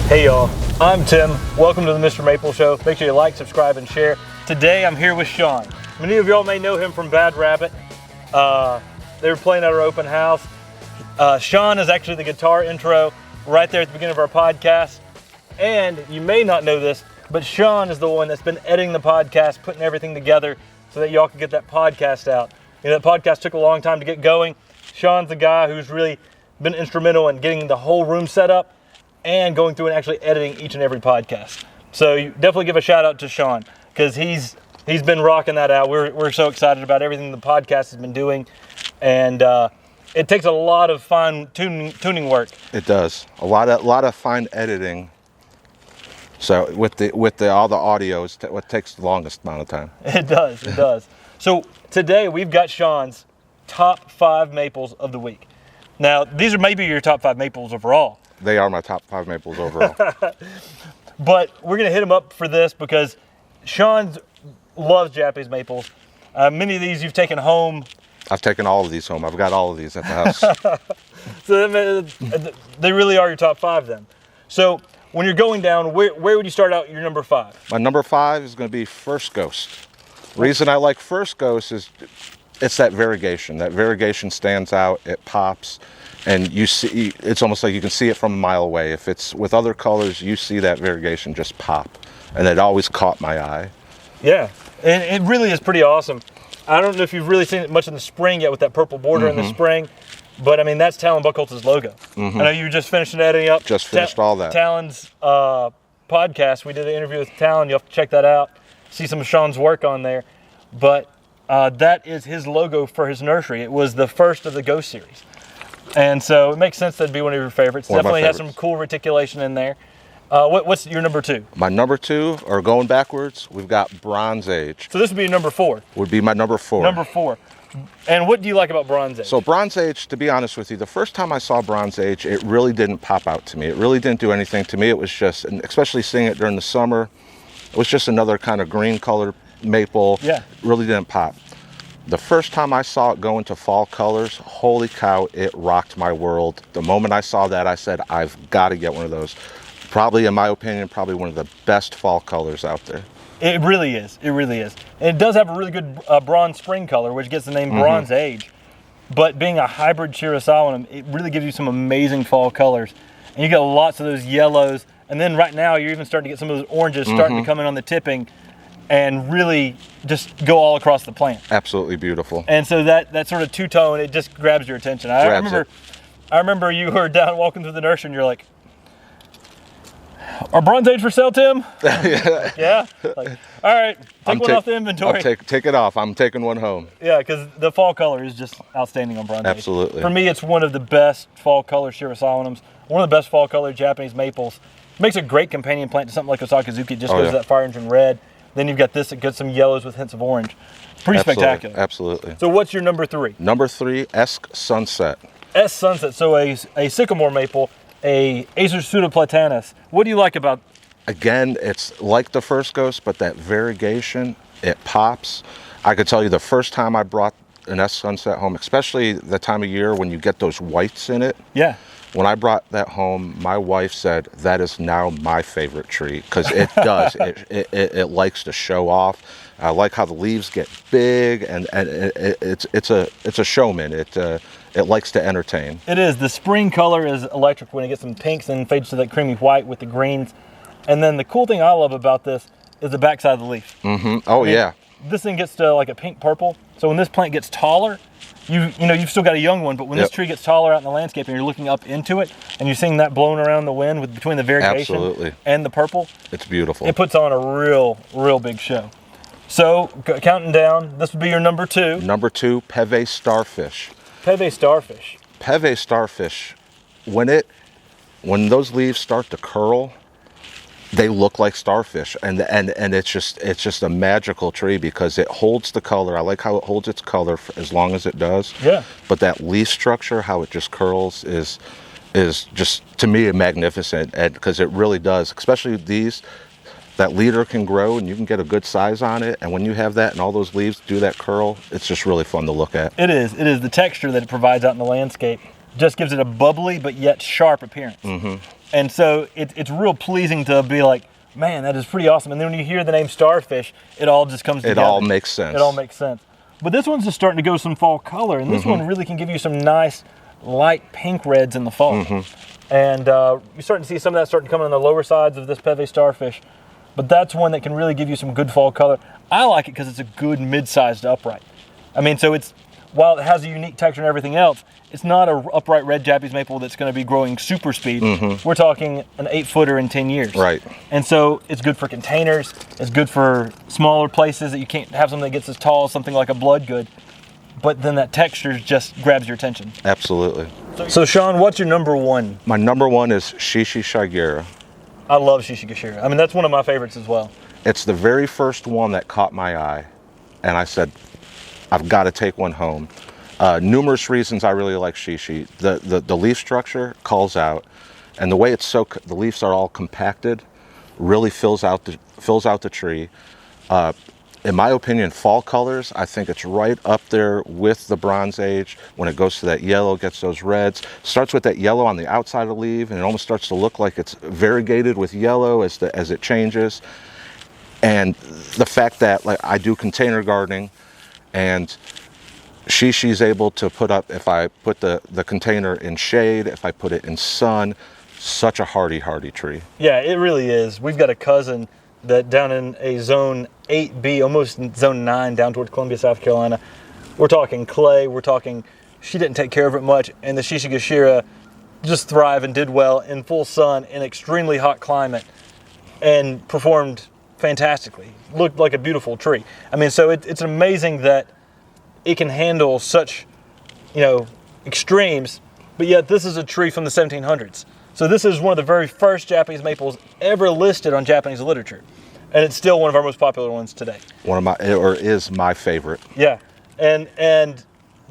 Hey y'all, I'm Tim. Welcome to the Mr. Maple Show. Make sure you like, subscribe, and share. Today I'm here with Sean. Many of y'all may know him from Bad Rabbit. They were playing at our open house. Sean is actually the guitar intro right there at the beginning of our podcast. And you may not know this, but Sean is the one that's been editing the podcast, putting everything together so that y'all can get that podcast out. You know, that podcast took a long time to get going. Sean's the guy who's really been instrumental in getting the whole room set up and going through and actually editing each and every podcast. So you definitely give a shout out to Sean because he's been rocking that out. We're so excited about everything the podcast has been doing, and it takes a lot of fine tuning work. It does a lot of fine editing. So with all the audio is what takes the longest amount of time. It does. So today we've got Sean's top 5 maples of the week. Now these are maybe your top 5 maples overall. They are my top 5 maples overall. But we're going to hit him up for this because Sean loves Japanese maples. Many of these you've taken home. I've taken all of these home. I've got all of these at the house. So they really are your top 5 then. So when you're going down, where would you start out your number 5? My number 5 is going to be First Ghost. The reason I like First Ghost is it's that variegation. That variegation stands out. It pops. And you see, it's almost like you can see it from a mile away. If it's with other colors, you see that variegation just pop. And it always caught my eye. Yeah, and it really is pretty awesome. I don't know if you've really seen it much in the spring yet with that purple border in the spring. But I mean, that's Talon Buckholz's logo. I know you were just finishing editing up. Just finished all that. Talon's podcast, we did an interview with Talon. You'll have to check that out. See some of Sean's work on there. But that is his logo for his nursery. It was the first of the Ghost series. And so it makes sense that'd be one of your favorites. Definitely has some cool reticulation in there. What's your number 2? My number 2, or going backwards, we've got Bronze Age. So this would be your number 4. Would be my number 4. Number 4. And what do you like about Bronze Age? So Bronze Age, to be honest with you, the first time I saw Bronze Age, it really didn't pop out to me. It really didn't do anything to me. It was just, and especially seeing it during the summer, it was just another kind of green colored maple. Yeah. It really didn't pop. The first time I saw it go into fall colors, holy cow, it rocked my world. The moment I saw that, I said, I've got to get one of those. Probably, in my opinion, probably one of the best fall colors out there. It really is. It really is. And it does have a really good bronze spring color, which gets the name Bronze Age. But being a hybrid Shirasawa, it really gives you some amazing fall colors. And you get lots of those yellows. And then right now, you're even starting to get some of those oranges starting to come in on the tipping and really just go all across the plant. Absolutely beautiful. And so that sort of two-tone, it just grabs your attention. I remember you were down walking through the nursery and you're like, "Are Bronze Age for sale, Tim?" Yeah. Like, all right, take one off the inventory. Take it off. I'm taking one home. Yeah, because the fall color is just outstanding on Bronze Age. Absolutely. For me, it's one of the best fall color Shirasawa, one of the best fall color Japanese maples. Makes a great companion plant to something like Osakazuki. It just goes to that fire engine red. Then you've got this that gets some yellows with hints of orange. Pretty spectacular. Absolutely. So what's your number 3? Number 3, Esk Sunset. S Sunset. So a sycamore maple, a Acer pseudoplatanus. What do you like about? Again, it's like the First Ghost, but that variegation, it pops. I could tell you the first time I brought an Esk Sunset home, especially the time of year when you get those whites in it. Yeah. When I brought that home, my wife said, that is now my favorite tree, because it does. it likes to show off. I like how the leaves get big, and it's a showman. It likes to entertain. It is. The spring color is electric when it gets some pinks and fades to that creamy white with the greens. And then the cool thing I love about this is the backside of the leaf. Oh, yeah. This thing gets to like a pink purple. So when this plant gets taller, you've still got a young one, but when this tree gets taller out in the landscape and you're looking up into it and you're seeing that blowing around the wind between the variegation and the purple, it's beautiful. It puts on a real big show. So counting down, this would be your number 2. Number 2, Peve Starfish. Peve Starfish. Peve Starfish, when those leaves start to curl, they look like starfish, and it's just a magical tree because it holds the color. I like how it holds its color for as long as it does. Yeah. But that leaf structure, how it just curls, is just, to me, magnificent, and because it really does. Especially these, that leader can grow and you can get a good size on it. And when you have that and all those leaves do that curl, it's just really fun to look at. It is. The texture that it provides out in the landscape just gives it a bubbly but yet sharp appearance. And so it's real pleasing to be like, man, that is pretty awesome. And then when you hear the name Starfish, it all just comes together. It all makes sense. It all makes sense. But this one's just starting to go some fall color, and this one really can give you some nice light pink reds in the fall. And you're starting to see some of that starting to come on the lower sides of this Peve Starfish. But that's one that can really give you some good fall color. I like it because it's a good mid-sized upright. I mean, so it's, while it has a unique texture and everything else, it's not an upright red Japanese maple that's going to be growing super speed. We're talking an 8-footer in 10 years. Right. And so it's good for containers. It's good for smaller places that you can't have something that gets as tall as something like a bloodgood. But then that texture just grabs your attention. Absolutely. So Sean, what's your number one? My number one is Shishi Shigeru. I love Shishigashira. I mean, that's one of my favorites as well. It's the very first one that caught my eye. And I said, I've got to take one home. Numerous reasons I really like Shishi. The leaf structure calls out, and the way it's the leaves are all compacted, really fills out the tree. In my opinion, fall colors, I think it's right up there with the Bronze Age. When it goes to that yellow, gets those reds. Starts with that yellow on the outside of the leaf, and it almost starts to look like it's variegated with yellow as it changes. And the fact that, like, I do container gardening, and Shishi's able to put up, if I put the container in shade, if I put it in sun, such a hardy tree. Yeah, it really is. We've got a cousin that down in a zone 8B, almost zone 9, down towards Columbia, South Carolina. We're talking clay, she didn't take care of it much, and the Shishigashira just thrived and did well in full sun in extremely hot climate and performed fantastically. Looked like a beautiful tree. I mean, so it's amazing that it can handle such, extremes, but yet this is a tree from the 1700s. So this is one of the very first Japanese maples ever listed on Japanese literature. And it's still one of our most popular ones today. Is my favorite. Yeah, and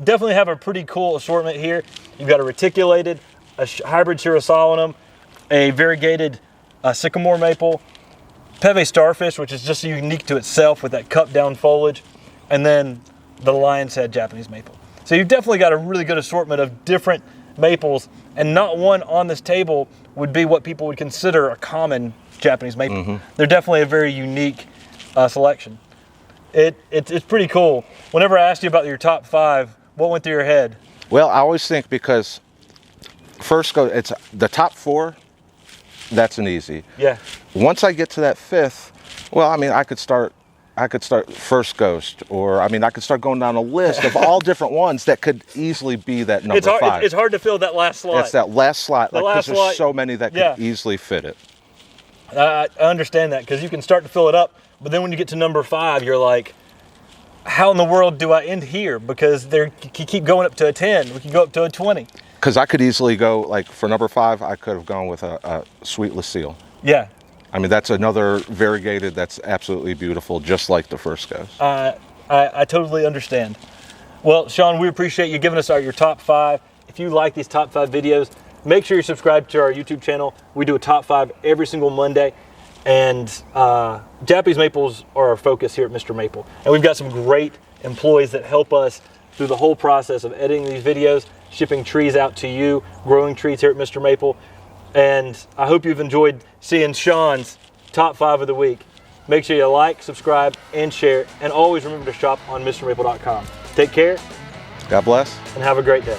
definitely have a pretty cool assortment here. You've got a reticulated, a hybrid Shirasalanum, a variegated sycamore maple, Peve Starfish, which is just unique to itself with that cup down foliage, and then the lion's head Japanese maple. So you've definitely got a really good assortment of different maples, and not one on this table would be what people would consider a common Japanese maple. They're definitely a very unique selection. It's pretty cool. Whenever I asked you about your top 5, what went through your head? Well, I always think, because it's the top 4, that's an easy. Yeah. Once I get to that 5th, well, I mean, I could start First Ghost, or I could start going down a list of all different ones that could easily be that number 5. It's hard to fill that last slot. It's that last slot, because there's so many that could easily fit it. I understand that, because you can start to fill it up, but then when you get to number 5, you're like, how in the world do I end here? Because you keep going up to a 10, we can go up to a 20. Because I could easily go, like, for number 5, I could have gone with a Sweet Lucille. Yeah. I mean, that's another variegated that's absolutely beautiful, just like the First Ghost. I totally understand. Well, Sean, we appreciate you giving us your top 5. If you like these top 5 videos, make sure you subscribe to our YouTube channel. We do a top 5 every single Monday. And Japanese maples are our focus here at MrMaple. And we've got some great employees that help us through the whole process of editing these videos, shipping trees out to you, growing trees here at MrMaple. And I hope you've enjoyed seeing Sean's top 5 of the week. Make sure you like, subscribe, and share. And always remember to shop on MrMaple.com. Take care. God bless. And have a great day.